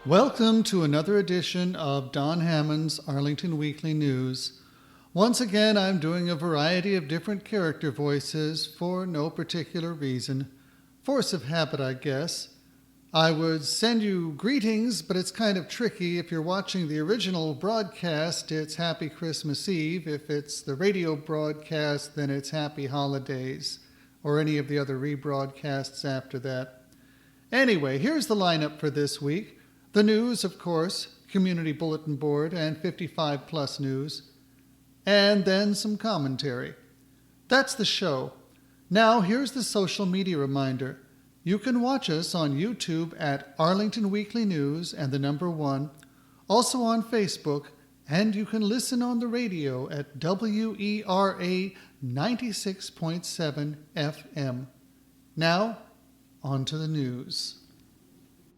Welcome to another edition of Don Hammond's Arlington Weekly News. Once again, I'm doing a variety of different character voices for no particular reason. Force of habit, I guess. I would send you greetings, but it's kind of tricky. If you're watching the original broadcast, it's Happy Christmas Eve. If it's the radio broadcast, then it's Happy Holidays, or any of the other rebroadcasts after that. Anyway, here's the lineup for this week. The news, of course, Community Bulletin Board, and 55 Plus News, and then some commentary. That's the show. Now, here's the social media reminder. You can watch us on YouTube at Arlington Weekly News and the number 1, also on Facebook, and you can listen on the radio at WERA 96.7 FM. Now, on to the news.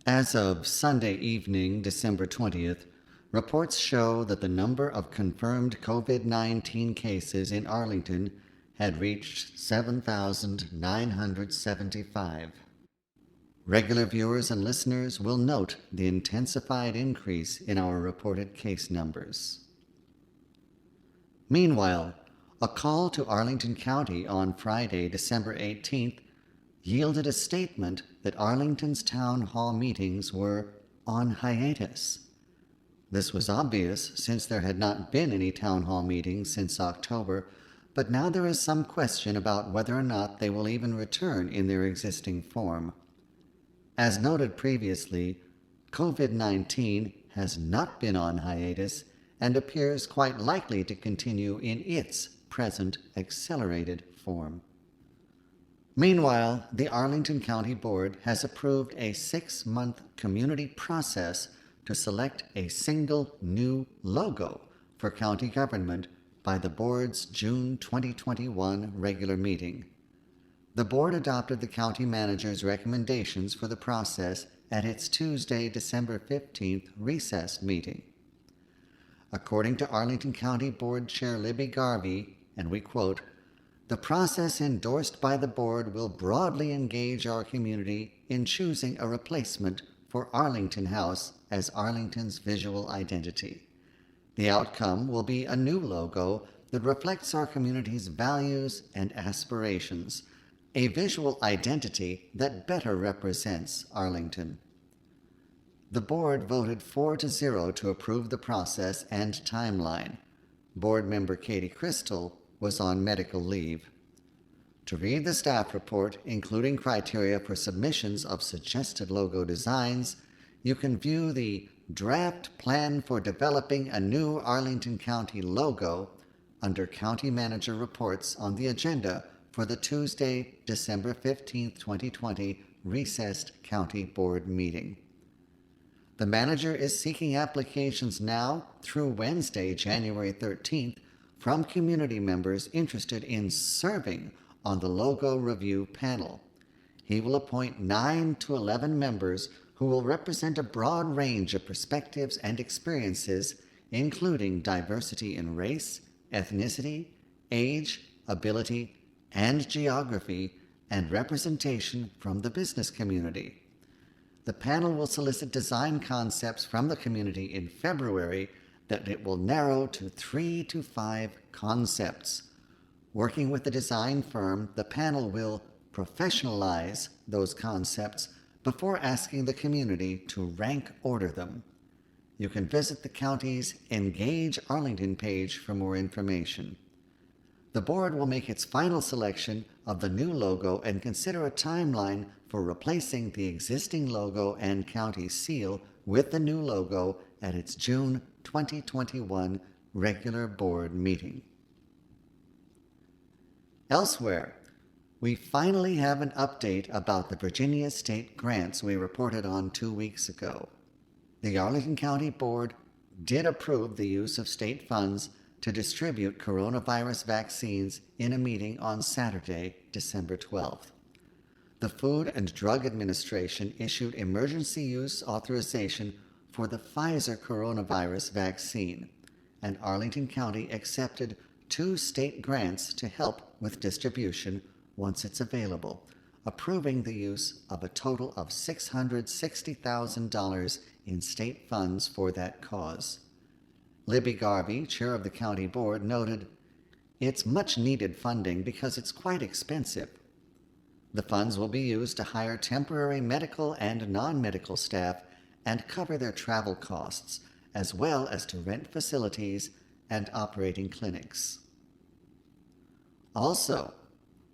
As of Sunday evening, December 20th, reports show that the number of confirmed COVID-19 cases in Arlington had reached 7,975. Regular viewers and listeners will note the intensified increase in our reported case numbers. Meanwhile, a call to Arlington County on Friday, December 18th, yielded a statement that Arlington's town hall meetings were on hiatus. This was obvious since there had not been any town hall meetings since October, but now there is some question about whether or not they will even return in their existing form. As noted previously, COVID-19 has not been on hiatus and appears quite likely to continue in its present accelerated form. Meanwhile, the Arlington County Board has approved a 6-month community process to select a single new logo for county government by the board's June 2021 regular meeting. The board adopted the county manager's recommendations for the process at its Tuesday, December 15th recess meeting. According to Arlington County Board Chair Libby Garvey, and we quote, "The process endorsed by the board will broadly engage our community in choosing a replacement for Arlington House as Arlington's visual identity. The outcome will be a new logo that reflects our community's values and aspirations, a visual identity that better represents Arlington." The board voted 4-0 to approve the process and timeline. Board member Katie Crystal was on medical leave. To read the staff report, including criteria for submissions of suggested logo designs, you can view the Draft Plan for Developing a New Arlington County Logo under County Manager Reports on the agenda for the Tuesday, December 15, 2020, recessed County Board meeting. The manager is seeking applications now through Wednesday, January 13th, from community members interested in serving on the logo review panel. He will appoint 9 to 11 members who will represent a broad range of perspectives and experiences, including diversity in race, ethnicity, age, ability, and geography, and representation from the business community. The panel will solicit design concepts from the community in February that it will narrow to 3 to 5 concepts. Working with the design firm, the panel will professionalize those concepts before asking the community to rank order them. You can visit the county's Engage Arlington page for more information. The board will make its final selection of the new logo and consider a timeline for replacing the existing logo and county seal with the new logo at its June 2021 regular board meeting. Elsewhere, we finally have an update about the Virginia state grants we reported on 2 weeks ago. The Arlington County Board did approve the use of state funds to distribute coronavirus vaccines in a meeting on Saturday, December 12th. The Food and Drug Administration issued emergency use authorization for the Pfizer coronavirus vaccine, and Arlington County accepted 2 state grants to help with distribution once it's available, approving the use of a total of $660,000 in state funds for that cause. Libby Garvey, chair of the county board, noted, "It's much needed funding because it's quite expensive. The funds will be used to hire temporary medical and non-medical staff and cover their travel costs, as well as to rent facilities and operating clinics." Also,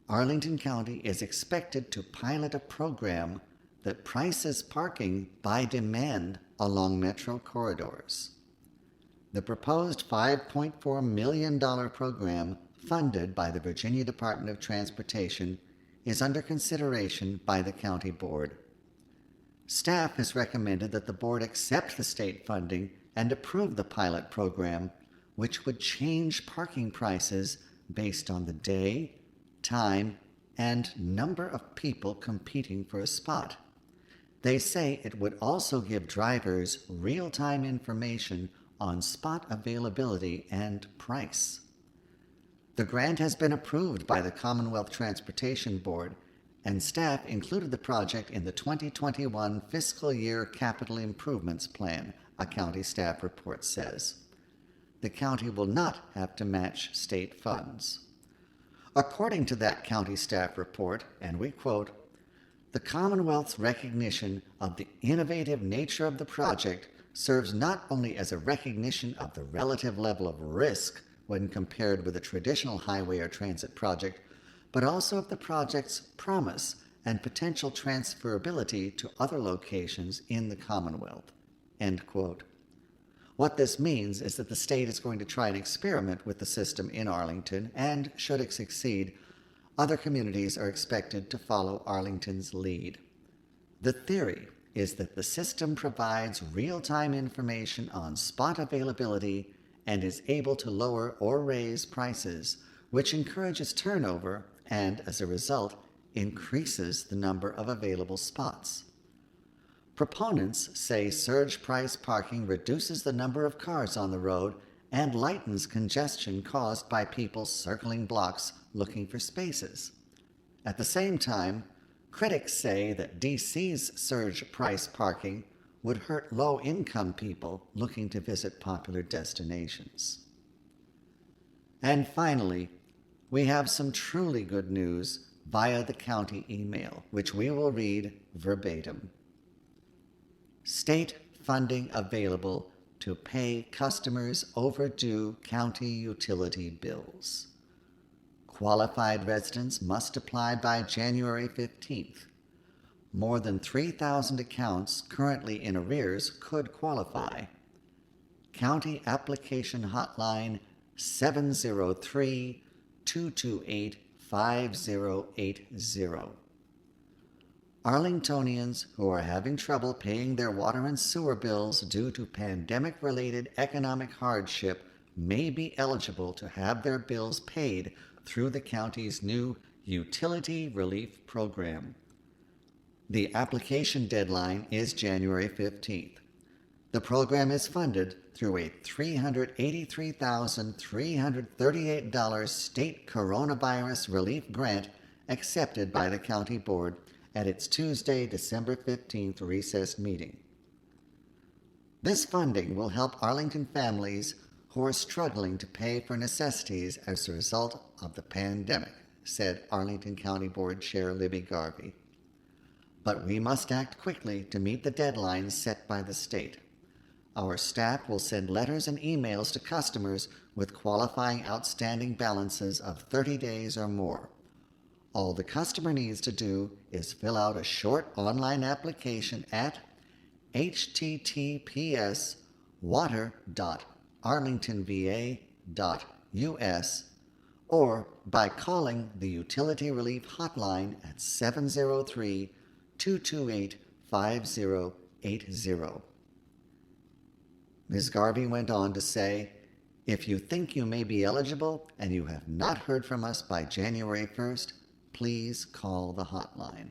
Arlington County is expected to pilot a program that prices parking by demand along metro corridors. The proposed $5.4 million program, funded by the Virginia Department of Transportation, is under consideration by the county board. Staff has recommended that the board accept the state funding and approve the pilot program, which would change parking prices based on the day, time, and number of people competing for a spot. They say it would also give drivers real-time information on spot availability and price. The grant has been approved by the Commonwealth Transportation Board, and staff included the project in the 2021 fiscal year capital improvements plan, a county staff report says. The county will not have to match state funds. According to that county staff report, and we quote, "The Commonwealth's recognition of the innovative nature of the project serves not only as a recognition of the relative level of risk when compared with a traditional highway or transit project, but also of the project's promise and potential transferability to other locations in the Commonwealth." End quote. What this means is that the state is going to try and experiment with the system in Arlington, and should it succeed, other communities are expected to follow Arlington's lead. The theory is that the system provides real-time information on spot availability and is able to lower or raise prices, which encourages turnover and, as a result, increases the number of available spots. Proponents say surge price parking reduces the number of cars on the road and lightens congestion caused by people circling blocks looking for spaces. At the same time, critics say that DC's surge price parking would hurt low-income people looking to visit popular destinations. And finally, we have some truly good news via the county email, which we will read verbatim. State funding available to pay customers' overdue county utility bills. Qualified residents must apply by January 15th. More than 3,000 accounts currently in arrears could qualify. County application hotline 703-228-5080. Arlingtonians who are having trouble paying their water and sewer bills due to pandemic-related economic hardship may be eligible to have their bills paid through the county's new Utility Relief Program. The application deadline is January 15th. The program is funded through a $383,338 state coronavirus relief grant accepted by the county board at its Tuesday, December 15th recess meeting. This funding will help Arlington families who are struggling to pay for necessities as a result of the pandemic, said Arlington County Board Chair Libby Garvey. But we must act quickly to meet the deadlines set by the state. Our staff will send letters and emails to customers with qualifying outstanding balances of 30 days or more. All the customer needs to do is fill out a short online application at https://water.arlingtonva.us or by calling the Utility Relief Hotline at 703-228-5080. Ms. Garvey went on to say, "If you think you may be eligible and you have not heard from us by January 1st, please call the hotline."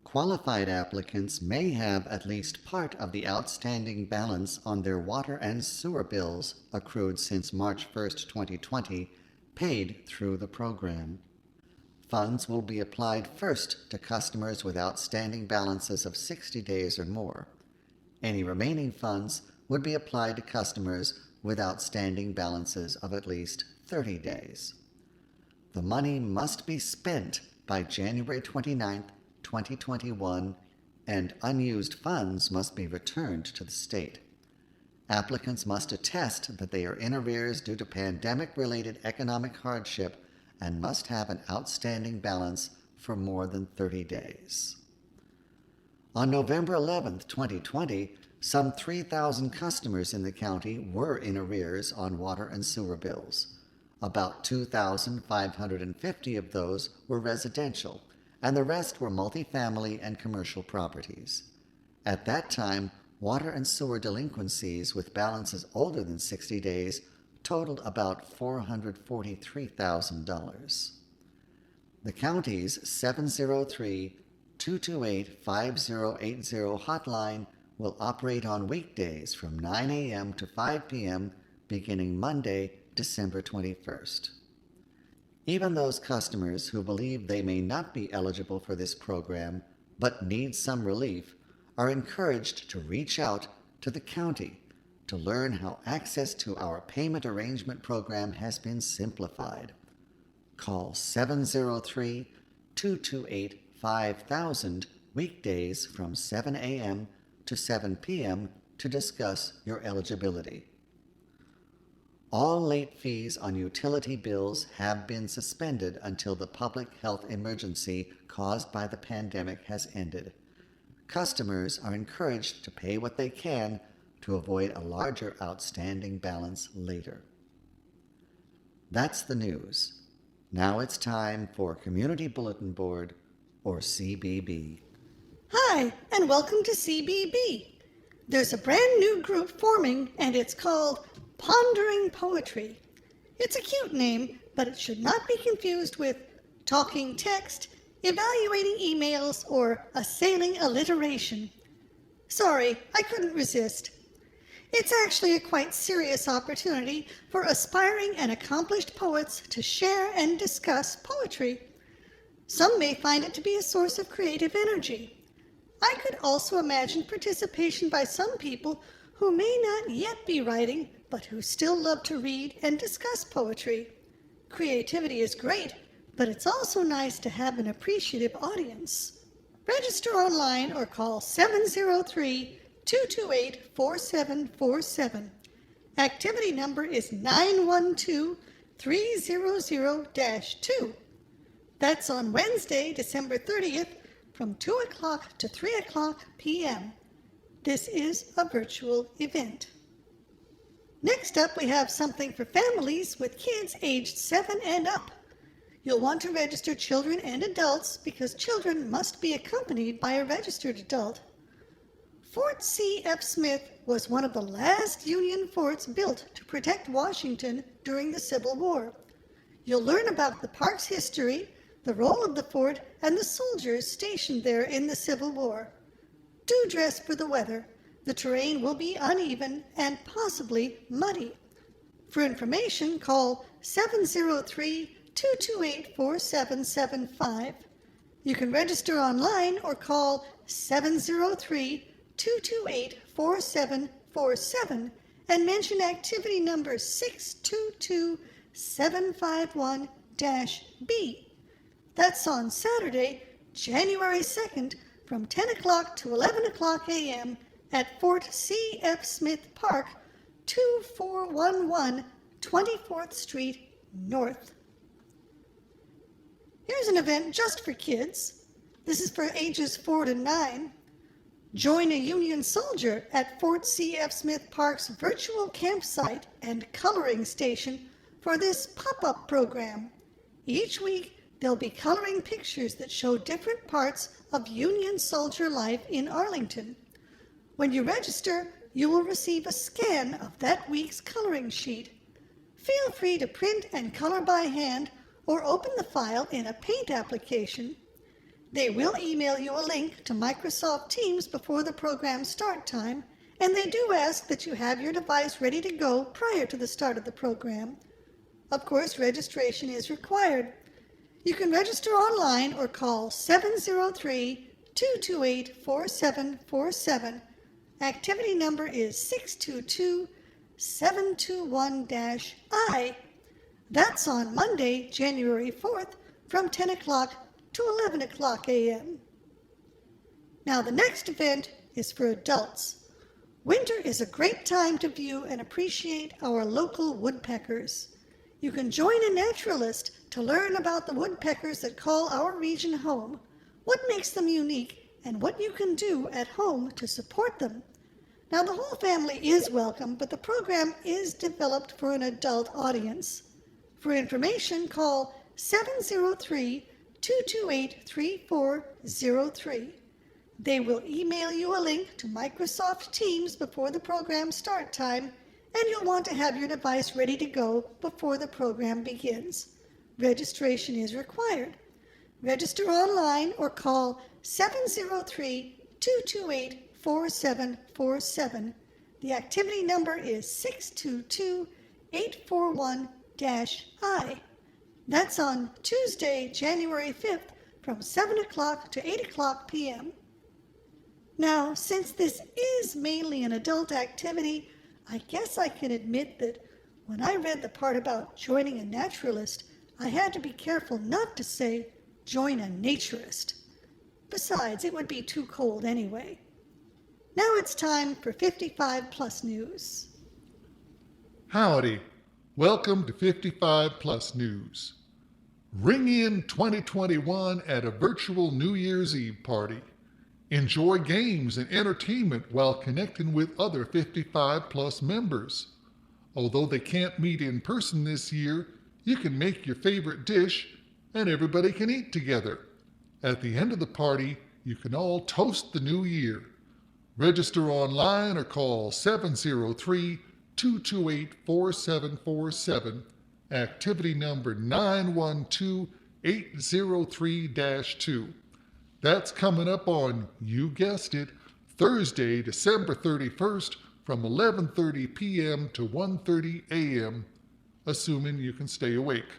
Qualified applicants may have at least part of the outstanding balance on their water and sewer bills accrued since March 1st, 2020, paid through the program. Funds will be applied first to customers with outstanding balances of 60 days or more. Any remaining funds would be applied to customers with outstanding balances of at least 30 days. The money must be spent by January 29, 2021, and unused funds must be returned to the state. Applicants must attest that they are in arrears due to pandemic-related economic hardship and must have an outstanding balance for more than 30 days. On November 11, 2020, some 3,000 customers in the county were in arrears on water and sewer bills. About 2,550 of those were residential, and the rest were multifamily and commercial properties. At that time, water and sewer delinquencies with balances older than 60 days totaled about $443,000. The county's 703-228-5080 hotline will operate on weekdays from 9 a.m. to 5 p.m. beginning Monday, December 21st. Even those customers who believe they may not be eligible for this program but need some relief are encouraged to reach out to the county to learn how access to our payment arrangement program has been simplified. Call 703-228-5000 weekdays from 7 a.m. to 7 p.m. to discuss your eligibility. All late fees on utility bills have been suspended until the public health emergency caused by the pandemic has ended. Customers are encouraged to pay what they can to avoid a larger outstanding balance later. That's the news. Now it's time for Community Bulletin Board, or CBB. Hi, and welcome to CBB. There's a brand new group forming, and it's called Pondering Poetry. It's a cute name, but it should not be confused with talking text, evaluating emails, or assailing alliteration. Sorry, I couldn't resist. It's actually a quite serious opportunity for aspiring and accomplished poets to share and discuss poetry. Some may find it to be a source of creative energy. I could also imagine participation by some people who may not yet be writing, but who still love to read and discuss poetry. Creativity is great, but it's also nice to have an appreciative audience. Register online or call 703-228-4747. Activity number is 912300-2. That's on Wednesday, December 30th, from 2 o'clock to 3 o'clock p.m. This is a virtual event. Next up, we have something for families with kids aged 7 and up. You'll want to register children and adults because children must be accompanied by a registered adult. Fort C.F. Smith was one of the last Union forts built to protect Washington during the Civil War. You'll learn about the park's history, the role of the fort, and the soldiers stationed there in the Civil War. Do dress for the weather. The terrain will be uneven and possibly muddy. For information, call 703-228-4775. You can register online or call 703-228-4747 and mention activity number 622751-B. That's on Saturday, January 2nd from 10 o'clock to 11 o'clock a.m. at Fort C.F. Smith Park, 2411 24th Street North. Here's an event just for kids. This is for ages 4 to 9. Join a Union soldier at Fort C.F. Smith Park's virtual campsite and coloring station for this pop-up program. Each week, they'll be coloring pictures that show different parts of Union soldier life in Arlington. When you register, you will receive a scan of that week's coloring sheet. Feel free to print and color by hand or open the file in a paint application. They will email you a link to Microsoft Teams before the program start time, and they do ask that you have your device ready to go prior to the start of the program. Of course, registration is required. You can register online or call 703-228-4747. Activity number is 622-721-I. That's on Monday, January 4th from 10 o'clock to 11 o'clock a.m. Now the next event is for adults. Winter is a great time to view and appreciate our local woodpeckers. You can join a naturalist to learn about the woodpeckers that call our region home, what makes them unique, and what you can do at home to support them. Now the whole family is welcome, but the program is developed for an adult audience. For information, call 703-228-3403. They will email you a link to Microsoft Teams before the program start time, and you'll want to have your device ready to go before the program begins. Registration is required. Register online or call 703-228-4747. The activity number is 622-841-I. That's on Tuesday, January 5th from 7 o'clock to 8 o'clock p.m. Now, since this is mainly an adult activity, I guess I can admit that when I read the part about joining a naturalist, I had to be careful not to say, join a naturist. Besides, it would be too cold anyway. Now it's time for 55 Plus News. Howdy. Welcome to 55 Plus News. Ring in 2021 at a virtual New Year's Eve party. Enjoy games and entertainment while connecting with other 55 Plus members. Although they can't meet in person this year, you can make your favorite dish and everybody can eat together. At the end of the party, you can all toast the new year. Register online or call 703-228-4747, activity number 912803-2. That's coming up on, you guessed it, Thursday, December 31st from 11:30 p.m. to 1:30 a.m., assuming you can stay awake.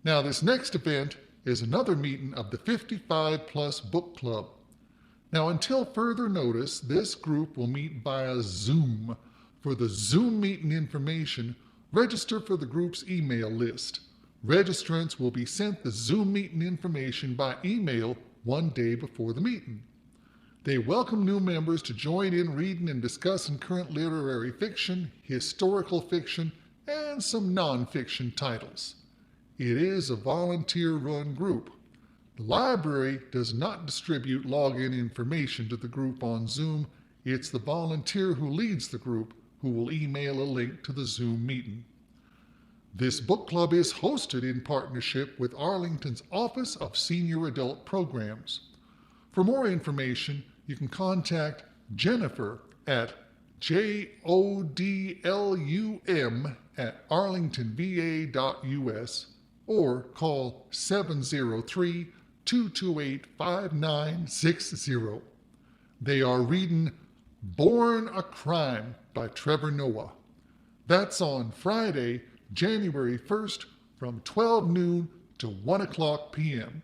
Now, this next event is another meeting of the 55 Plus Book Club. Now, until further notice, this group will meet via Zoom. For the Zoom meeting information, register for the group's email list. Registrants will be sent the Zoom meeting information by email one day before the meeting. They welcome new members to join in reading and discussing current literary fiction, historical fiction, and some non-fiction titles. It is a volunteer-run group. The library does not distribute login information to the group on Zoom. It's the volunteer who leads the group who will email a link to the Zoom meeting. This book club is hosted in partnership with Arlington's Office of Senior Adult Programs. For more information, you can contact Jennifer at jodlum@arlingtonva.us or call 703-228-5960. They are reading Born a Crime by Trevor Noah. That's on Friday, January 1st from 12 noon to 1 o'clock p.m.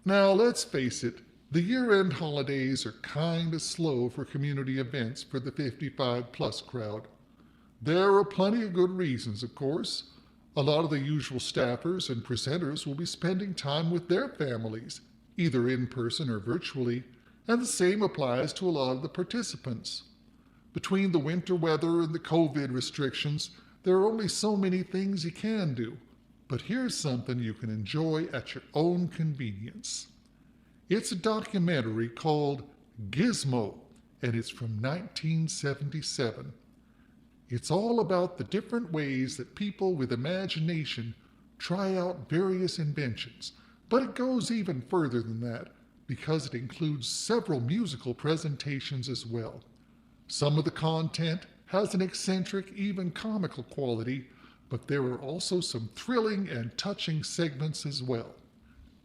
Now, let's face it, the year-end holidays are kind of slow for community events for the 55-plus crowd. There are plenty of good reasons, of course. A lot of the usual staffers and presenters will be spending time with their families, either in person or virtually, and the same applies to a lot of the participants. Between the winter weather and the COVID restrictions, there are only so many things you can do. But here's something you can enjoy at your own convenience. It's a documentary called Gizmo, and it's from 1977. It's all about the different ways that people with imagination try out various inventions, but it goes even further than that because it includes several musical presentations as well. Some of the content has an eccentric, even comical quality, but there are also some thrilling and touching segments as well.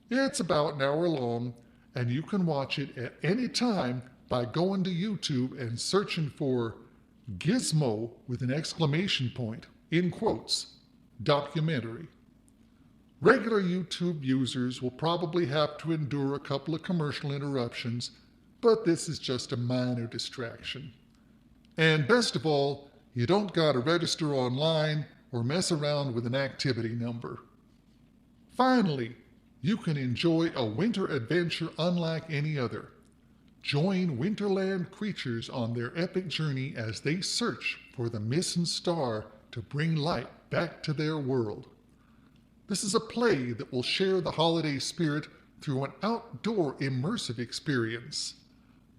It's about an hour long, and you can watch it at any time by going to YouTube and searching for Gizmo with an exclamation point, in quotes, documentary. Regular YouTube users will probably have to endure a couple of commercial interruptions, but this is just a minor distraction. And best of all, you don't gotta register online or mess around with an activity number. Finally, you can enjoy a winter adventure unlike any other. Join Winterland creatures on their epic journey as they search for the missing star to bring light back to their world. This is a play that will share the holiday spirit through an outdoor immersive experience.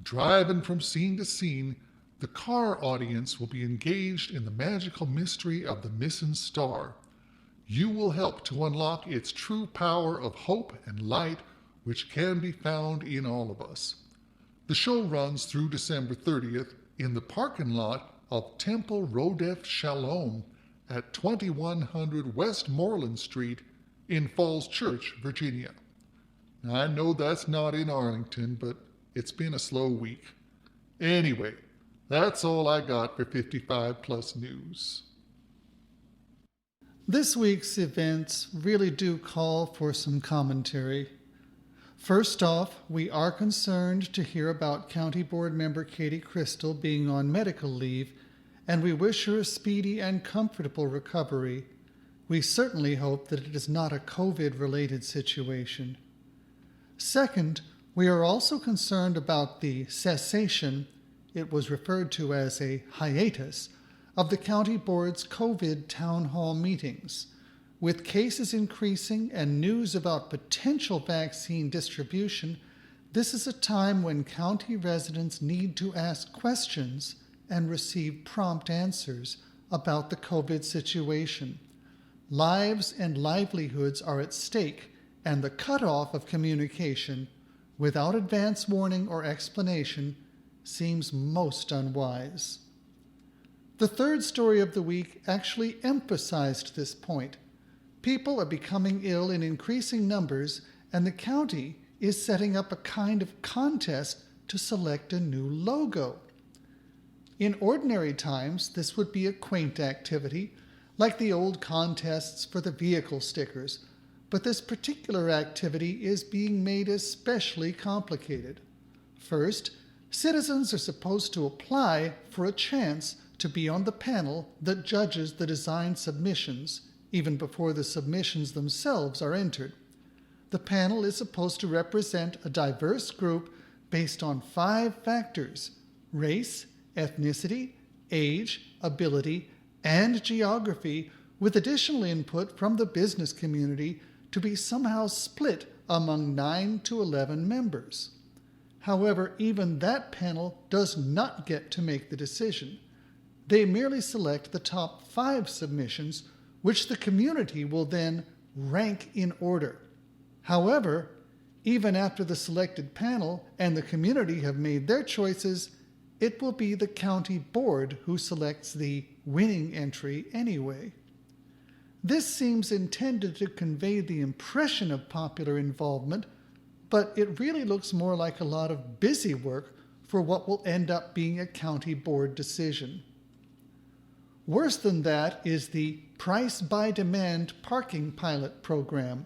Driving from scene to scene, the car audience will be engaged in the magical mystery of the missing star. You will help to unlock its true power of hope and light, which can be found in all of us. The show runs through December 30th in the parking lot of Temple Rodef Shalom at 2100 Westmoreland Street in Falls Church, Virginia. Now, I know that's not in Arlington, but it's been a slow week. Anyway, that's all I got for 55 Plus News. This week's events really do call for some commentary. First off, we are concerned to hear about County Board member Katie Crystal being on medical leave, and we wish her a speedy and comfortable recovery. We certainly hope that it is not a COVID-related situation. Second, we are also concerned about the cessation, it was referred to as a hiatus, of the County Board's COVID town hall meetings. With cases increasing and news about potential vaccine distribution, this is a time when county residents need to ask questions and receive prompt answers about the COVID situation. Lives and livelihoods are at stake, and the cutoff of communication, without advance warning or explanation, seems most unwise. The third story of the week actually emphasized this point. People are becoming ill in increasing numbers, and the county is setting up a kind of contest to select a new logo. In ordinary times, this would be a quaint activity, like the old contests for the vehicle stickers, but this particular activity is being made especially complicated. First, citizens are supposed to apply for a chance to be on the panel that judges the design submissions, even before the submissions themselves are entered. The panel is supposed to represent a diverse group based on 5 factors: race, ethnicity, age, ability, and geography, with additional input from the business community to be somehow split among 9 to 11 members. However, even that panel does not get to make the decision. They merely select the top 5 submissions, which the community will then rank in order. However, even after the selected panel and the community have made their choices, it will be the county board who selects the winning entry anyway. This seems intended to convey the impression of popular involvement, but it really looks more like a lot of busy work for what will end up being a county board decision. Worse than that is the price by demand parking pilot program.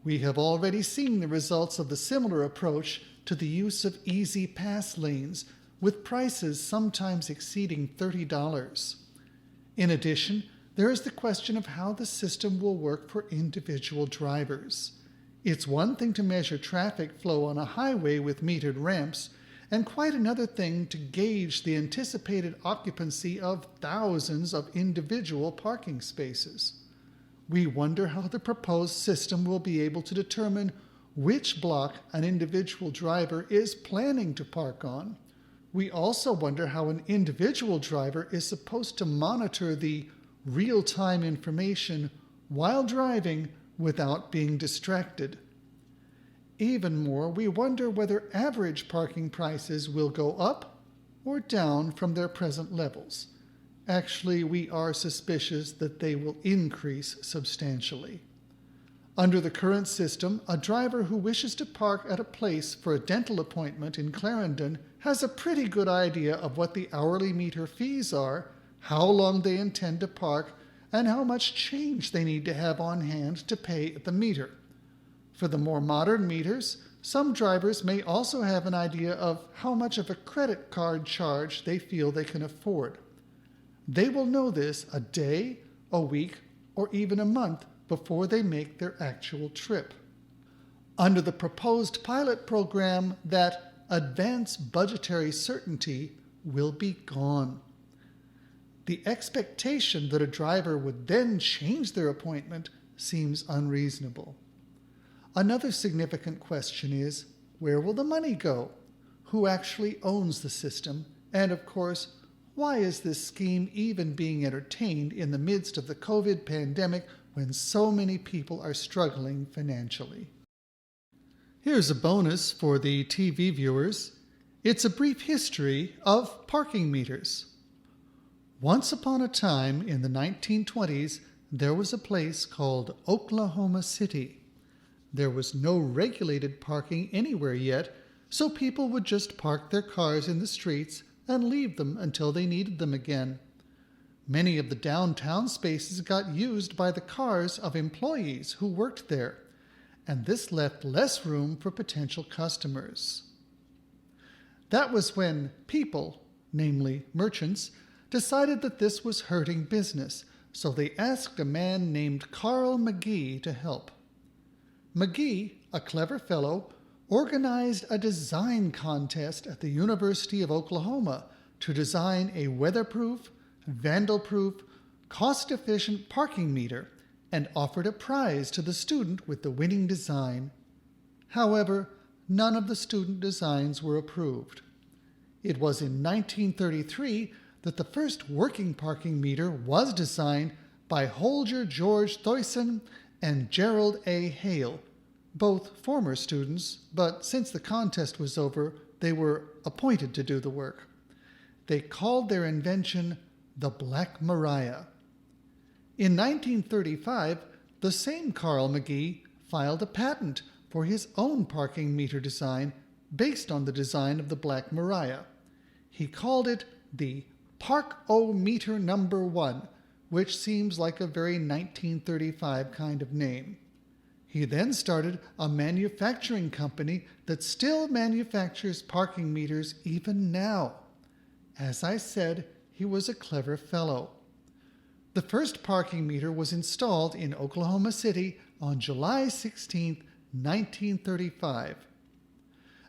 We have already seen the results of the similar approach to the use of easy pass lanes, with prices sometimes exceeding $30. In addition, there is the question of how the system will work for individual drivers. It's one thing to measure traffic flow on a highway with metered ramps, and quite another thing to gauge the anticipated occupancy of thousands of individual parking spaces. We wonder how the proposed system will be able to determine which block an individual driver is planning to park on. We also wonder how an individual driver is supposed to monitor the real-time information while driving without being distracted. Even more, we wonder whether average parking prices will go up or down from their present levels. Actually, we are suspicious that they will increase substantially. Under the current system, a driver who wishes to park at a place for a dental appointment in Clarendon has a pretty good idea of what the hourly meter fees are, how long they intend to park, and how much change they need to have on hand to pay at the meter. For the more modern meters, some drivers may also have an idea of how much of a credit card charge they feel they can afford. They will know this a day, a week, or even a month before they make their actual trip. Under the proposed pilot program, that advance budgetary certainty will be gone. The expectation that a driver would then change their appointment seems unreasonable. Another significant question is, where will the money go? Who actually owns the system? And of course, why is this scheme even being entertained in the midst of the COVID pandemic when so many people are struggling financially? Here's a bonus for the TV viewers. It's a brief history of parking meters. Once upon a time in the 1920s, there was a place called Oklahoma City. There was no regulated parking anywhere yet, so people would just park their cars in the streets and leave them until they needed them again. Many of the downtown spaces got used by the cars of employees who worked there, and this left less room for potential customers. That was when people, namely merchants, decided that this was hurting business, so they asked a man named Carl McGee to help. McGee, a clever fellow, organized a design contest at the University of Oklahoma to design a weatherproof, vandal-proof, cost-efficient parking meter and offered a prize to the student with the winning design. However, none of the student designs were approved. It was in 1933 that the first working parking meter was designed by Holger George Thuysen and Gerald A. Hale, both former students, but since the contest was over, they were appointed to do the work. They called their invention the Black Maria. In 1935, the same Carl McGee filed a patent for his own parking meter design based on the design of the Black Maria. He called it the Park-O-Meter No. 1, which seems like a very 1935 kind of name. He then started a manufacturing company that still manufactures parking meters even now. As I said, he was a clever fellow. The first parking meter was installed in Oklahoma City on July 16, 1935.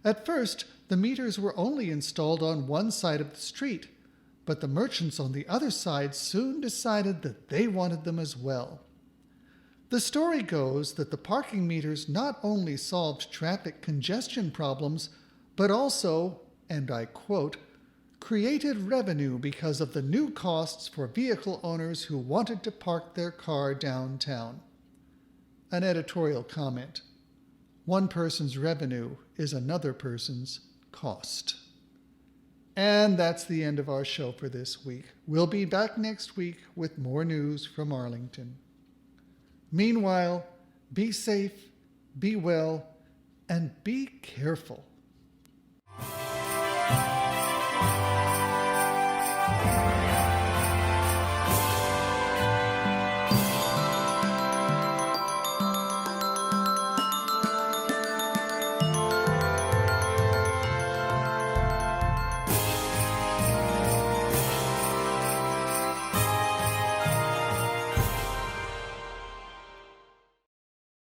At first, the meters were only installed on one side of the street, but the merchants on the other side soon decided that they wanted them as well. The story goes that the parking meters not only solved traffic congestion problems, but also, and I quote, created revenue because of the new costs for vehicle owners who wanted to park their car downtown. An editorial comment. One person's revenue is another person's cost. And that's the end of our show for this week. We'll be back next week with more news from Arlington. Meanwhile, be safe, be well, and be careful.